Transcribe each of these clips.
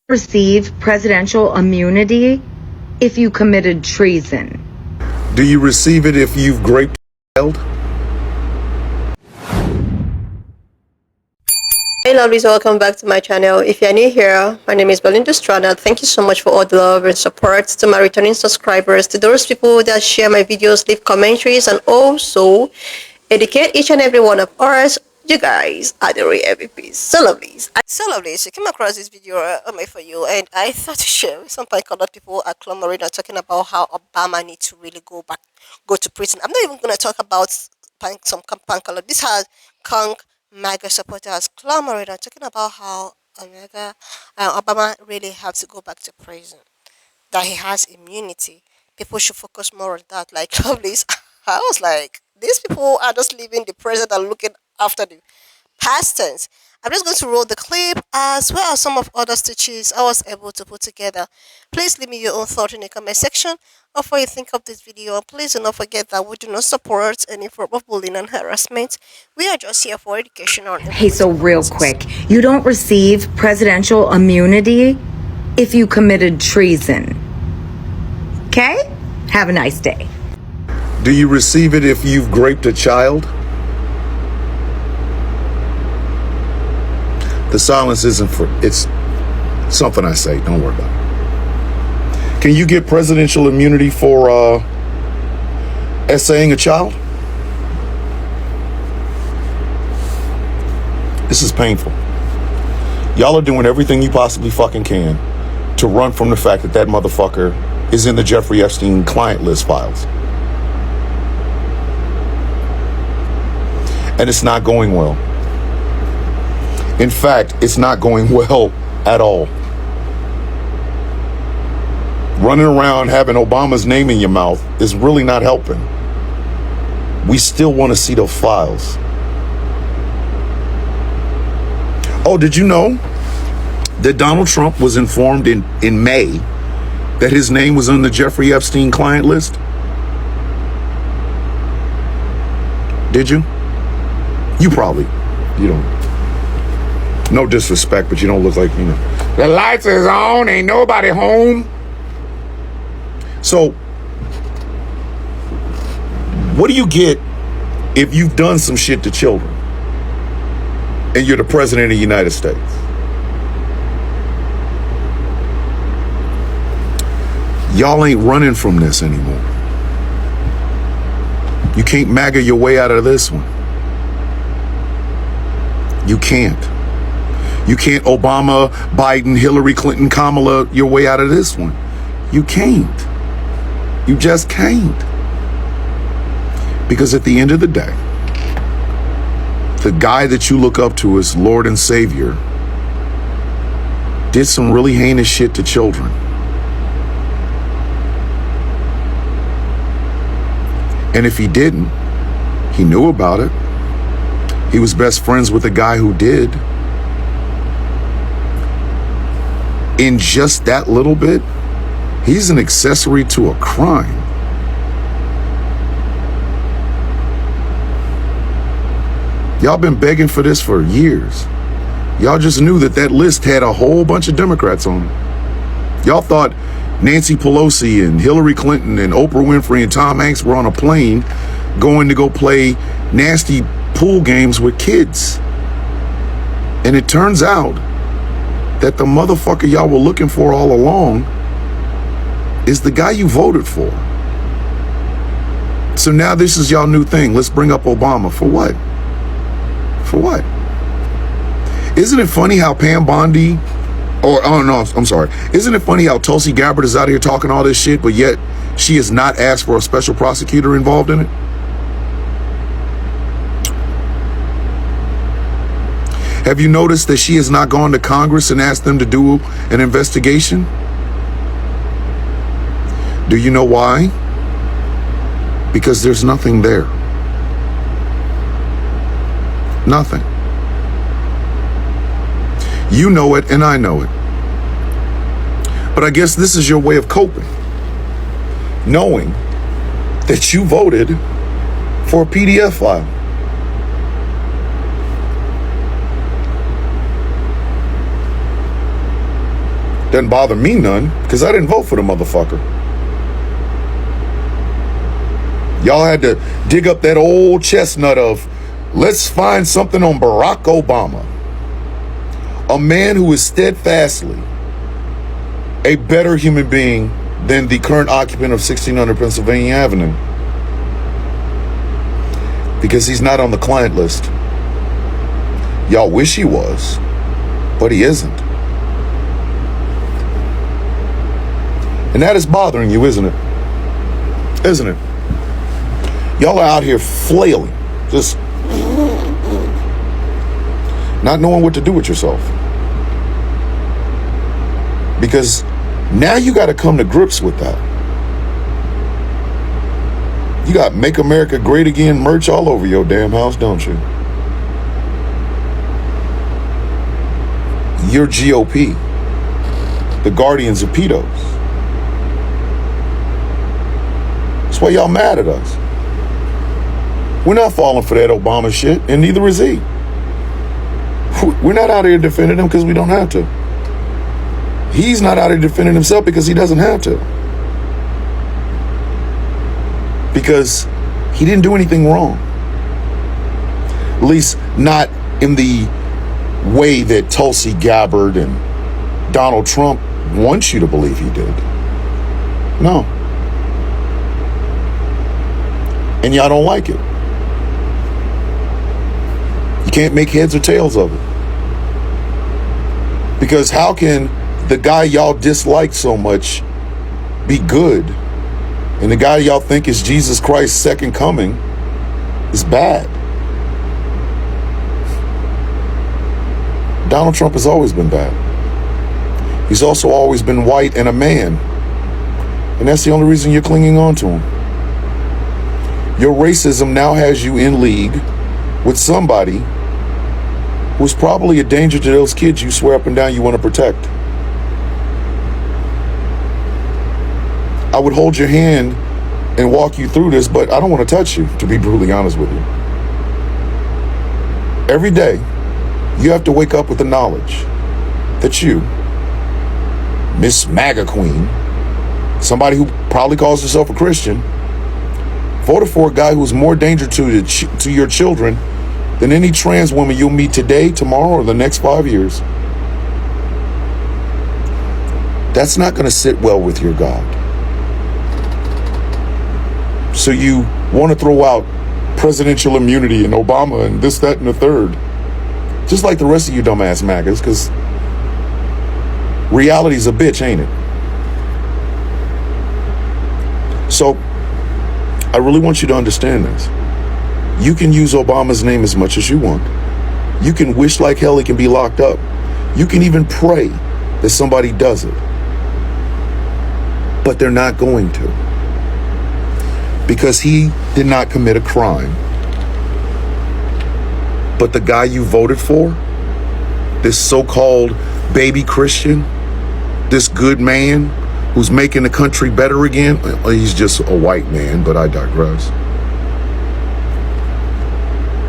receive presidential immunity if you committed treason. Do you receive it if you've raped a child? Hey lovelies, welcome back to my channel. If you're new here, my name is Belinda Strana. Thank you so much for all the love and support. To my returning subscribers, to those people that share my videos, leave commentaries, and also educate each and every one of us. You guys are the real MVPs. So lovelies, you came across this video for you, and I thought to share with some other people are clamoring and talking about how Obama needs to really go to prison. I'm not even going to talk about some punk. This has Kong MAGA supporters clamoring and talking about how Obama really has to go back to prison, that he has immunity. People should focus more on that. Like, lovelies, I was like, these people are just leaving the president and looking after the past tense. I'm just going to roll the clip as well as some of other stitches I was able to put together. Please leave me your own thought in the comment section of what you think of this video. And please do not forget that we do not support any form of bullying and harassment. We are just here for education. Hey, so real quick, you don't receive presidential immunity if you committed treason. Okay? Have a nice day. Do you receive it if you've raped a child? The silence isn't for, it's something I say, don't worry about it. Can you get presidential immunity for essaying a child? This is painful. Y'all are doing everything you possibly fucking can to run from the fact that that motherfucker is in the Jeffrey Epstein client list files. And it's not going well. In fact, it's not going well at all. Running around having Obama's name in your mouth is really not helping. We still want to see those files. Oh, did you know that Donald Trump was informed in May that his name was on the Jeffrey Epstein client list? Did you? You probably, you don't. No disrespect, but you don't look like, you know. The lights is on, ain't nobody home. So, what do you get if you've done some shit to children and you're the president of the United States? Y'all ain't running from this anymore. You can't MAGA your way out of this one. You can't. You can't Obama, Biden, Hillary Clinton, Kamala your way out of this one. You can't. You just can't. Because at the end of the day, the guy that you look up to as Lord and Savior did some really heinous shit to children. And if he didn't, he knew about it. He was best friends with the guy who did. In just that little bit, he's an accessory to a crime. Y'all been begging for this for years. Y'all just knew that that list had a whole bunch of Democrats on it. Y'all thought Nancy Pelosi and Hillary Clinton and Oprah Winfrey and Tom Hanks were on a plane going to go play nasty pool games with kids. And it turns out that the motherfucker y'all were looking for all along is the guy you voted for. So now this is y'all new thing. Let's bring up Obama. For what? For what? Isn't it funny how Pam Bondi, isn't it funny how Tulsi Gabbard is out here talking all this shit, but yet she has not asked for a special prosecutor involved in it? Have you noticed that she has not gone to Congress and asked them to do an investigation? Do you know why? Because there's nothing there. Nothing. You know it and I know it. But I guess this is your way of coping. Knowing that you voted for a PDF file. Doesn't bother me none, because I didn't vote for the motherfucker. Y'all had to dig up that old chestnut of, let's find something on Barack Obama. A man who is steadfastly a better human being than the current occupant of 1600 Pennsylvania Avenue. Because he's not on the client list. Y'all wish he was, but he isn't. And that is bothering you, isn't it? Isn't it? Y'all are out here flailing, just not knowing what to do with yourself. Because now you got to come to grips with that. You got Make America Great Again merch all over your damn house, don't you? You're GOP, the guardians of pedos. That's why y'all mad at us. We're not falling for that Obama shit, and neither is he. We're not out here defending him because we don't have to. He's not out here defending himself because he doesn't have to. Because he didn't do anything wrong. At least not in the way that Tulsi Gabbard and Donald Trump wants you to believe he did. No. And y'all don't like it. You can't make heads or tails of it. Because how can the guy y'all dislike so much be good, and the guy y'all think is Jesus Christ's second coming is bad? Donald Trump has always been bad. He's also always been white and a man. And that's the only reason you're clinging on to him. Your racism now has you in league with somebody who's probably a danger to those kids you swear up and down you want to protect. I would hold your hand and walk you through this, but I don't want to touch you, to be brutally honest with you. Every day, you have to wake up with the knowledge that you, Miss MAGA Queen, somebody who probably calls herself a Christian, voted for a guy who's more danger to your children than any trans woman you'll meet today, tomorrow, or the next 5 years. That's not going to sit well with your God. So you want to throw out presidential immunity and Obama and this, that, and the third. Just like the rest of you dumbass MAGAs, because reality's a bitch, ain't it? So I really want you to understand this. You can use Obama's name as much as you want. You can wish like hell he can be locked up. You can even pray that somebody does it. But they're not going to. Because he did not commit a crime. But the guy you voted for, this so-called baby Christian, this good man who's making the country better again, he's just a white man, but I digress.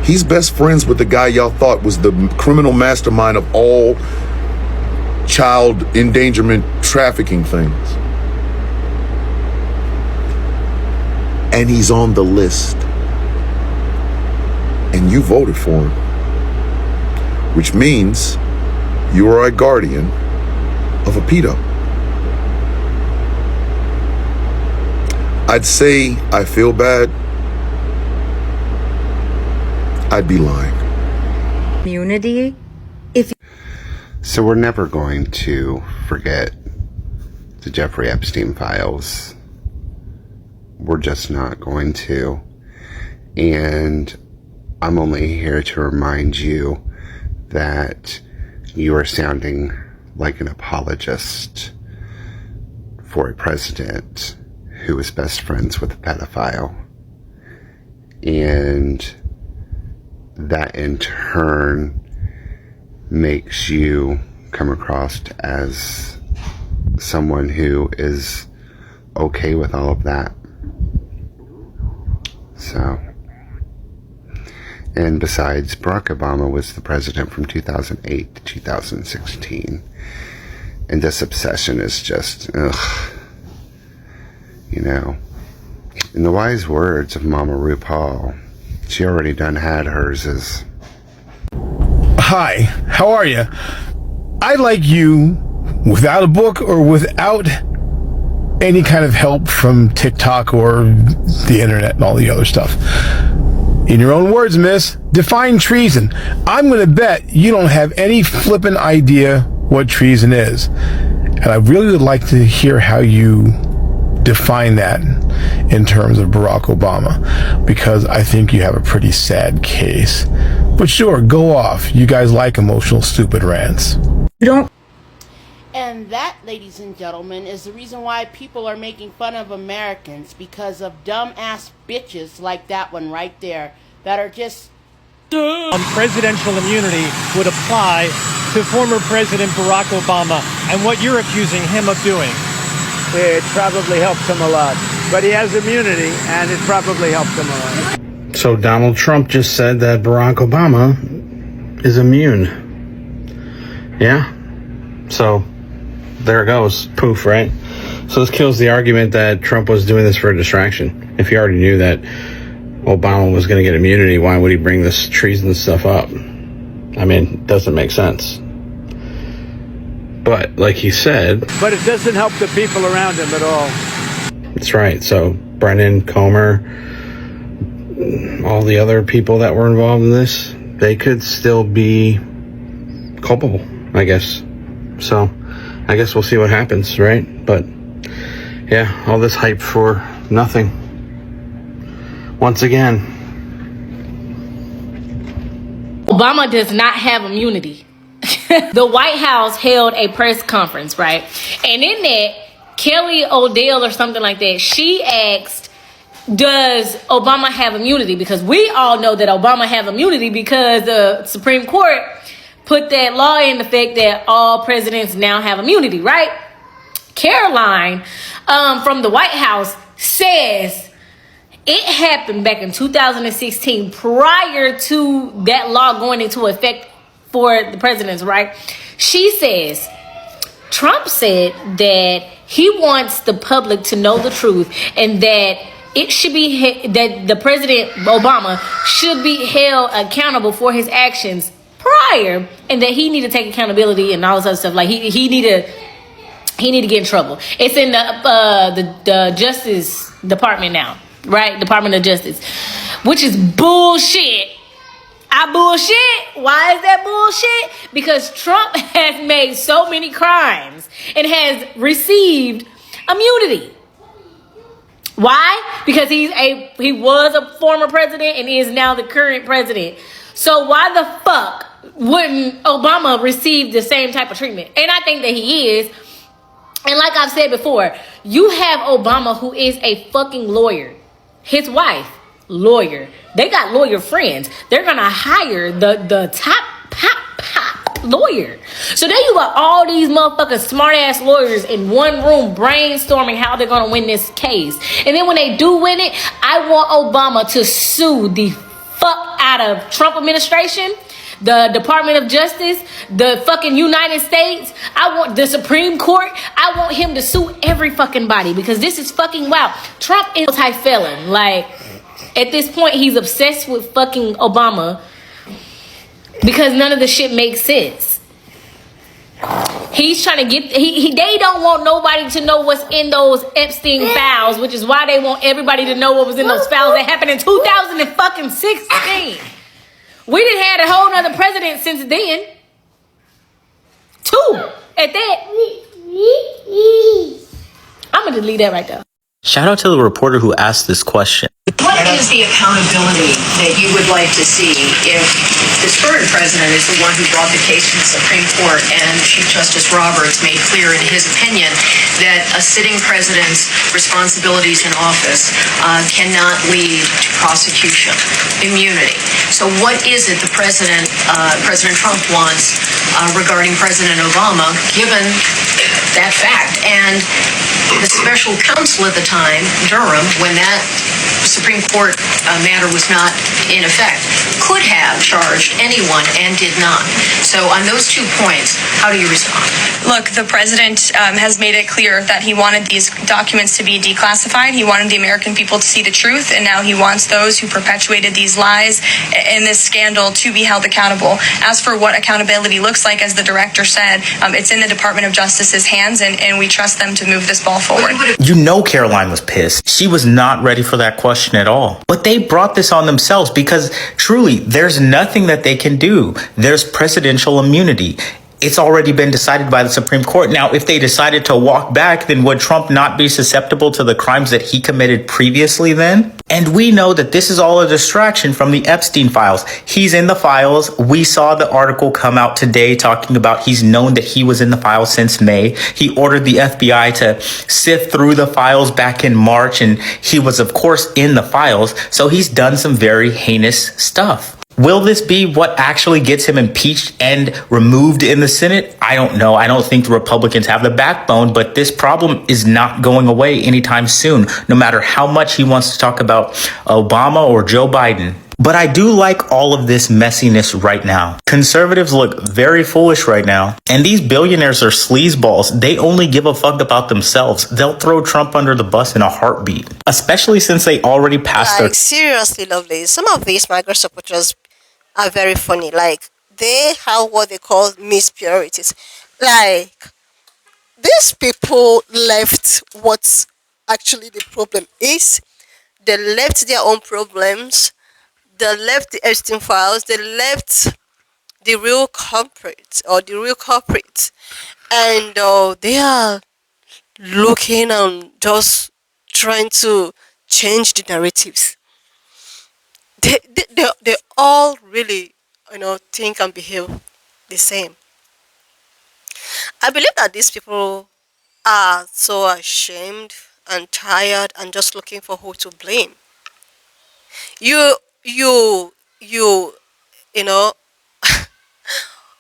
He's best friends with the guy y'all thought was the criminal mastermind of all child endangerment trafficking things. And he's on the list. And you voted for him. Which means you are a guardian of a pedo. I'd say I feel bad. I'd be lying. Immunity? If So we're never going to forget the Jeffrey Epstein files. We're just not going to. And I'm only here to remind you that you are sounding like an apologist for a president who is best friends with a pedophile. And that in turn makes you come across as someone who is okay with all of that. So, and besides, Barack Obama was the president from 2008 to 2016. And this obsession is just, ugh. You know, in the wise words of Mama RuPaul, she already done had hers is... Hi, how are you? I like you without a book or without any kind of help from TikTok or the internet and all the other stuff. In your own words, miss, define treason. I'm going to bet you don't have any flippin' idea what treason is. And I really would like to hear how you define that in terms of Barack Obama, because I think you have a pretty sad case. But sure, go off. You guys like emotional, stupid rants. You don't. And that, ladies and gentlemen, is the reason why people are making fun of Americans, because of dumb-ass bitches like that one right there that are just dumb. Presidential immunity would apply to former President Barack Obama and what you're accusing him of doing. It probably helps him a lot. But he has immunity, and it probably helps him a lot. So Donald Trump just said that Barack Obama is immune. Yeah? So there it goes. Poof, right? So this kills the argument that Trump was doing this for a distraction. If he already knew that Obama was going to get immunity, why would he bring this treason stuff up? I mean, it doesn't make sense. But like he said... But it doesn't help the people around him at all. That's right. So Brennan, Comer, all the other people that were involved in this, they could still be culpable, I guess. So I guess we'll see what happens, right? But yeah, all this hype for nothing. Once again. Obama does not have immunity. The White House held a press conference, right? And in that, Kelly O'Dell or something like that, she asked, does Obama have immunity? Because we all know that Obama have immunity because the Supreme Court put that law in effect that all presidents now have immunity, right? Caroline from the White House says it happened back in 2016 prior to that law going into effect for the presidents, right? She says, Trump said that he wants the public to know the truth and that it should be that the President Obama should be held accountable for his actions prior, and that he need to take accountability and all this other stuff. Like he need to get in trouble. It's in the Justice Department now, right? Department of Justice, which is bullshit. I bullshit. Why is that bullshit? Because Trump has made so many crimes and has received immunity. Why? Because he was a former president and is now the current president. So why the fuck wouldn't Obama receive the same type of treatment? And I think that he is. And like I've said before, you have Obama, who is a fucking lawyer. His wife, lawyer. They got lawyer friends. They're gonna hire the top lawyer. So there you got all these motherfucking smart ass lawyers in one room brainstorming how they're gonna win this case. And then when they do win it, I want Obama to sue the fuck out of Trump administration, the Department of Justice, the fucking United States. I want the Supreme Court. I want him to sue every fucking body, because this is fucking wild. Trump is a type felon. Like, at this point, he's obsessed with fucking Obama because none of the shit makes sense. He's trying to get, they don't want nobody to know what's in those Epstein files, which is why they want everybody to know what was in those files that happened in 2016. We done had a whole nother president since then. 2 at that. I'm gonna delete that right there. Shout out to the reporter who asked this question. What is the accountability that you would like to see if this current president is the one who brought the case to the Supreme Court and Chief Justice Roberts made clear in his opinion that a sitting president's responsibilities in office cannot lead to prosecution, immunity? So what is it the President Trump wants regarding President Obama, given that fact? And the special counsel at the time, Durham, when that Supreme Court matter was not in effect, could have charged anyone and did not. So on those 2 points, how do you respond? Look, the president has made it clear that he wanted these documents to be declassified. He wanted the American people to see the truth, and now he wants those who perpetuated these lies and this scandal to be held accountable. As for what accountability looks like, as the director said, it's in the Department of Justice's hands, and we trust them to move this ball forward. You know Caroline was pissed. She was not ready for that question at all. But they brought this on themselves because truly, there's nothing that they can do. There's presidential immunity. It's already been decided by the Supreme Court. Now, if they decided to walk back, then would Trump not be susceptible to the crimes that he committed previously then? And we know that this is all a distraction from the Epstein files. He's in the files. We saw the article come out today talking about he's known that he was in the files since May. He ordered the FBI to sift through the files back in March, and he was, of course, in the files. So he's done some very heinous stuff. Will this be what actually gets him impeached and removed in the Senate? I don't know. I don't think the Republicans have the backbone, but this problem is not going away anytime soon, no matter how much he wants to talk about Obama or Joe Biden. But I do like all of this messiness right now. Conservatives look very foolish right now. And these billionaires are sleazeballs. They only give a fuck about themselves. They'll throw Trump under the bus in a heartbeat, especially since they already passed their... Seriously, lovely. Some of these migrant supporters are very funny. Like, they have what they call missed priorities. Like, these people left what actually the problem is. They left their own problems. They left the Epstein files. They left the real culprits or the real culprits. And they are looking and just trying to change the narratives. They all really, think and behave the same. I believe that these people are so ashamed and tired and just looking for who to blame. You know,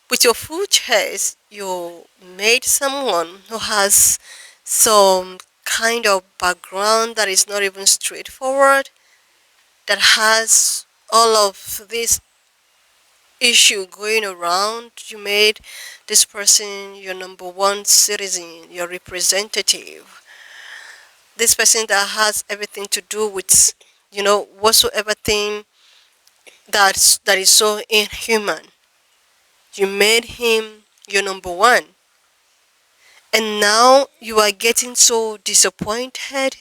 with your full chest, you made someone who has some kind of background that is not even straightforward, that has all of this issue going around. You made this person your number one citizen, your representative. This person that has everything to do with, whatsoever thing that is so inhuman. You made him your number one. And now you are getting so disappointed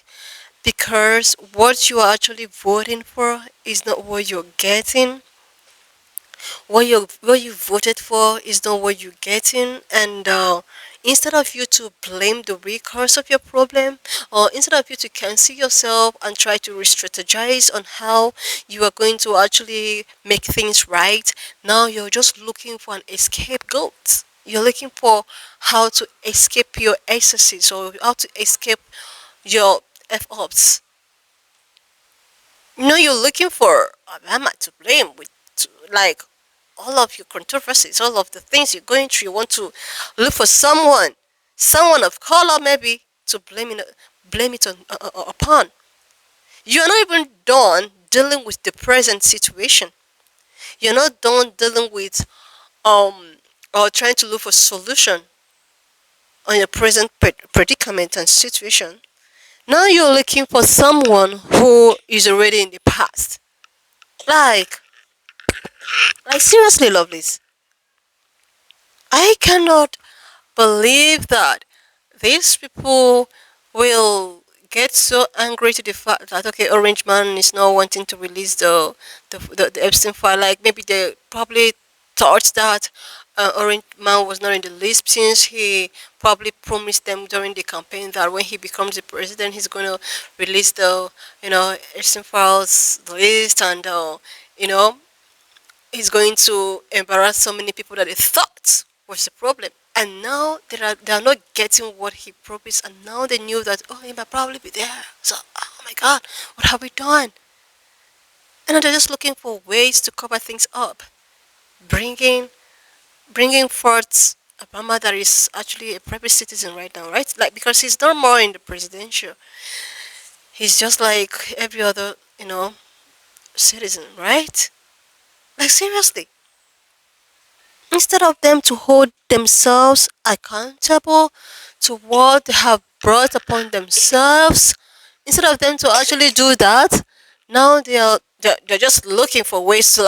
because what you are actually voting for is not what you're getting. What you voted for is not what you're getting. And instead of you to blame the root cause of your problem, or instead of you to cancel yourself and try to re-strategize on how you are going to actually make things right, now you're just looking for an scapegoat. You're looking for how to escape your excesses or how to escape your F-ups. You're looking for Obama to blame with, like, all of your controversies, all of the things you're going through. You want to look for someone of color maybe to blame it upon. You're not even done dealing with the present situation. You're not done dealing with or trying to look for solution on your present predicament and situation. Now you're looking for someone who is already in the past. Like seriously, lovelies. I cannot believe that these people will get so angry to the fact that, okay, Orange Man is now wanting to release the Epstein file. Like, maybe they probably thought that Orange Man was not in the list, since he probably promised them during the campaign that when he becomes the president, he's going to release the, Epstein files list, and, he's going to embarrass so many people that they thought was the problem. And now they are not getting what he promised, and now they knew that, oh, he might probably be there. So, oh my God, what have we done? And now they're just looking for ways to cover things up, bringing forth Obama that is actually a private citizen right now, right? Like, because he's no more in the presidential. He's just like every other citizen, right? Like, seriously. Instead of them to hold themselves accountable to what they have brought upon themselves, instead of them to actually do that, now they're just looking for ways to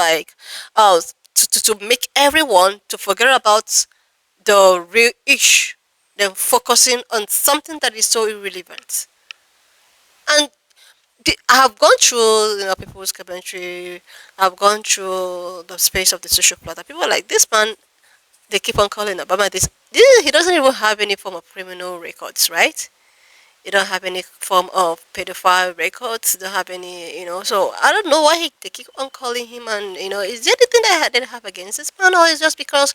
to make everyone to forget about the real issue, then focusing on something that is so irrelevant. And I have gone through, people's commentary. I've gone through the space of the social platform. People are like, this man, they keep on calling Obama this. He doesn't even have any form of criminal records, right? He don't have any form of pedophile records. Don't have any, So I don't know why they keep on calling him. And is there anything that they have against this man, or is just because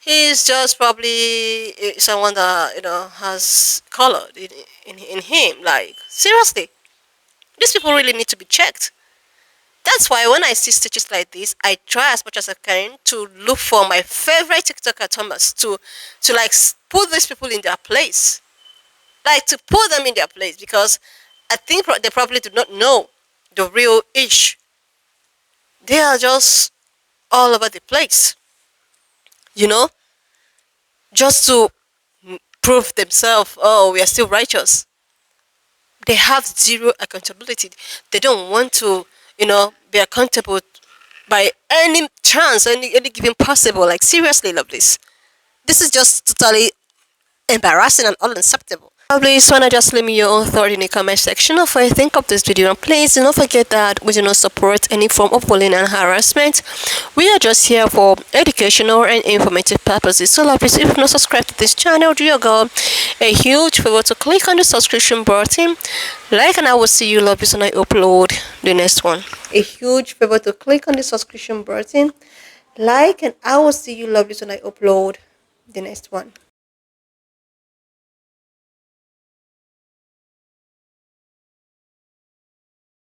he's just probably someone that has color in him? Like, seriously, these people really need to be checked. That's why when I see stitches like this, I try as much as I can to look for my favorite TikToker, Thomas, to put these people in their place. Like, to put them in their place, because I think they probably do not know the real issue. They are just all over the place, just to prove themselves, oh, we are still righteous. They have zero accountability. They don't want to, be accountable by any chance, any given possible. Like, seriously, lovelies. This is just totally embarrassing and unacceptable. Please wanna just leave me your own thought in the comment section of what you think of this video, and please do not forget that we do not support any form of bullying and harassment. We are just here for educational and informative purposes. So please, if you've not subscribed to this channel, do your girl a huge favor to click on the subscription button, and I will see you lovelies when I upload the next one. A huge favor to click on the subscription button, and I will see you lovelies when I upload the next one.